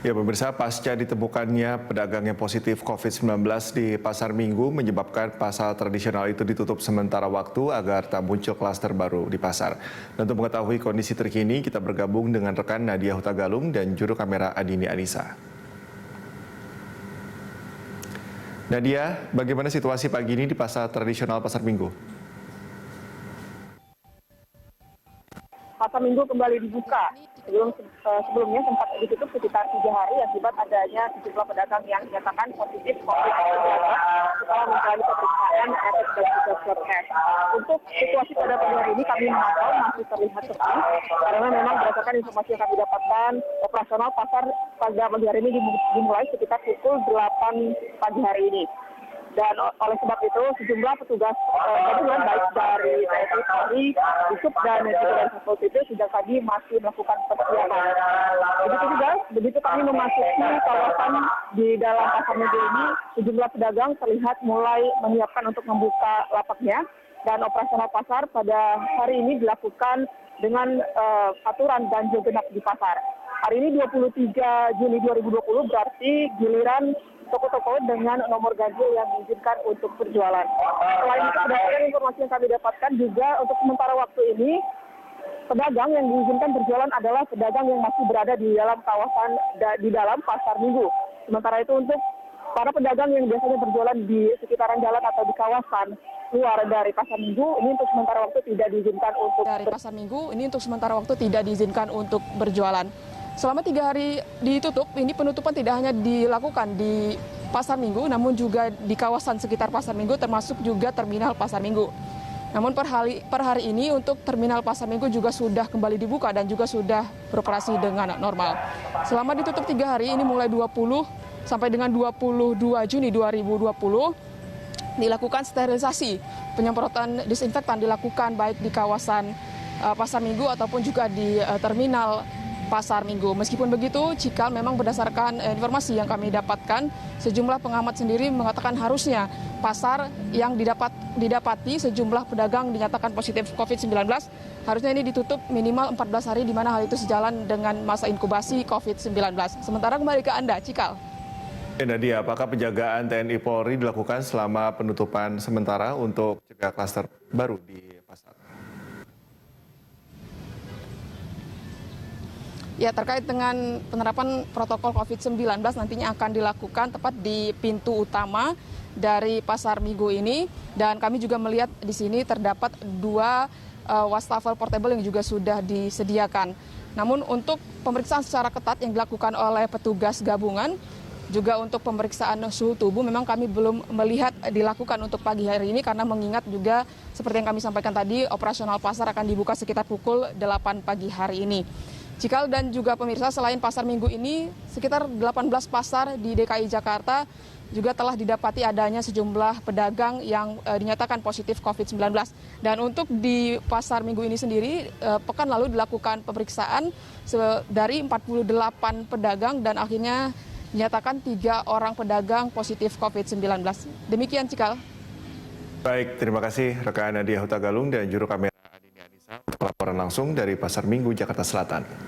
Ya pemirsa, pasca ditemukannya pedagang yang positif COVID-19 di Pasar Minggu menyebabkan pasar tradisional itu ditutup sementara waktu agar tak muncul klaster baru di pasar. Dan untuk mengetahui kondisi terkini, kita bergabung dengan rekan Nadia Hutagalung dan juru kamera Adini Anissa. Nadia, bagaimana situasi pagi ini di pasar tradisional Pasar Minggu? Pasar Minggu kembali dibuka. Sebelumnya sempat ditutup sekitar 3 hari akibat adanya sejumlah pedagang yang dinyatakan positif COVID-19 setelah menjalani pemeriksaan rapid dan juga swab test. Untuk situasi pada pagi hari ini kami memantau masih terlihat sepi karena memang berdasarkan informasi yang kami dapatkan operasional pasar pada pagi hari ini dimulai sekitar pukul 8 pagi hari ini. Dan oleh sebab itu sejumlah petugas gabungan baik dari TNI, Polri, Disub dan juga dari Satpol PP sejak tadi masih melakukan persiapan. Begitu juga, begitu kami memasuki kawasan di dalam pasar Minggu ini, sejumlah pedagang terlihat mulai menyiapkan untuk membuka lapaknya dan operasional pasar pada hari ini dilakukan dengan aturan ganjil genap di pasar. Hari ini 23 Juni 2020 berarti giliran toko-toko dengan nomor ganjil yang diizinkan untuk berjualan. Selain itu, berdasarkan informasi yang kami dapatkan juga untuk sementara waktu ini, pedagang yang diizinkan berjualan adalah pedagang yang masih berada di dalam kawasan, di dalam Pasar Minggu. Sementara itu untuk para pedagang yang biasanya berjualan di sekitaran jalan atau di kawasan luar dari Pasar Minggu, ini untuk sementara waktu tidak diizinkan untuk berjualan. Selama 3 hari ditutup, ini penutupan tidak hanya dilakukan di Pasar Minggu, namun juga di kawasan sekitar Pasar Minggu, termasuk juga terminal Pasar Minggu. Namun per hari ini untuk terminal Pasar Minggu juga sudah kembali dibuka dan juga sudah beroperasi dengan normal. Selama ditutup 3 hari, ini mulai 20 sampai dengan 22 Juni 2020, dilakukan sterilisasi, penyemprotan disinfektan dilakukan baik di kawasan Pasar Minggu ataupun juga di terminal Pasar Minggu. Meskipun begitu, Cikal memang berdasarkan informasi yang kami dapatkan, sejumlah pengamat sendiri mengatakan harusnya pasar yang didapati sejumlah pedagang dinyatakan positif COVID-19, harusnya ini ditutup minimal 14 hari, di mana hal itu sejalan dengan masa inkubasi COVID-19. Sementara kembali ke Anda, Cikal. Nadia, apakah penjagaan TNI Polri dilakukan selama penutupan sementara untuk mencegah klaster baru di pasar? Ya, terkait dengan penerapan protokol COVID-19 nantinya akan dilakukan tepat di pintu utama dari Pasar Minggu ini. Dan kami juga melihat di sini terdapat 2 wastafel portable yang juga sudah disediakan. Namun untuk pemeriksaan secara ketat yang dilakukan oleh petugas gabungan, juga untuk pemeriksaan suhu tubuh memang kami belum melihat dilakukan untuk pagi hari ini karena mengingat juga seperti yang kami sampaikan tadi, operasional pasar akan dibuka sekitar pukul 8 pagi hari ini. Cikal dan juga pemirsa, selain Pasar Minggu ini, sekitar 18 pasar di DKI Jakarta juga telah didapati adanya sejumlah pedagang yang dinyatakan positif COVID-19. Dan untuk di Pasar Minggu ini sendiri, pekan lalu dilakukan pemeriksaan dari 48 pedagang dan akhirnya dinyatakan 3 orang pedagang positif COVID-19. Demikian, Cikal. Baik, terima kasih rekan Nadia Hutagalung dan juru kamera Adini Anissa untuk laporan langsung dari Pasar Minggu, Jakarta Selatan.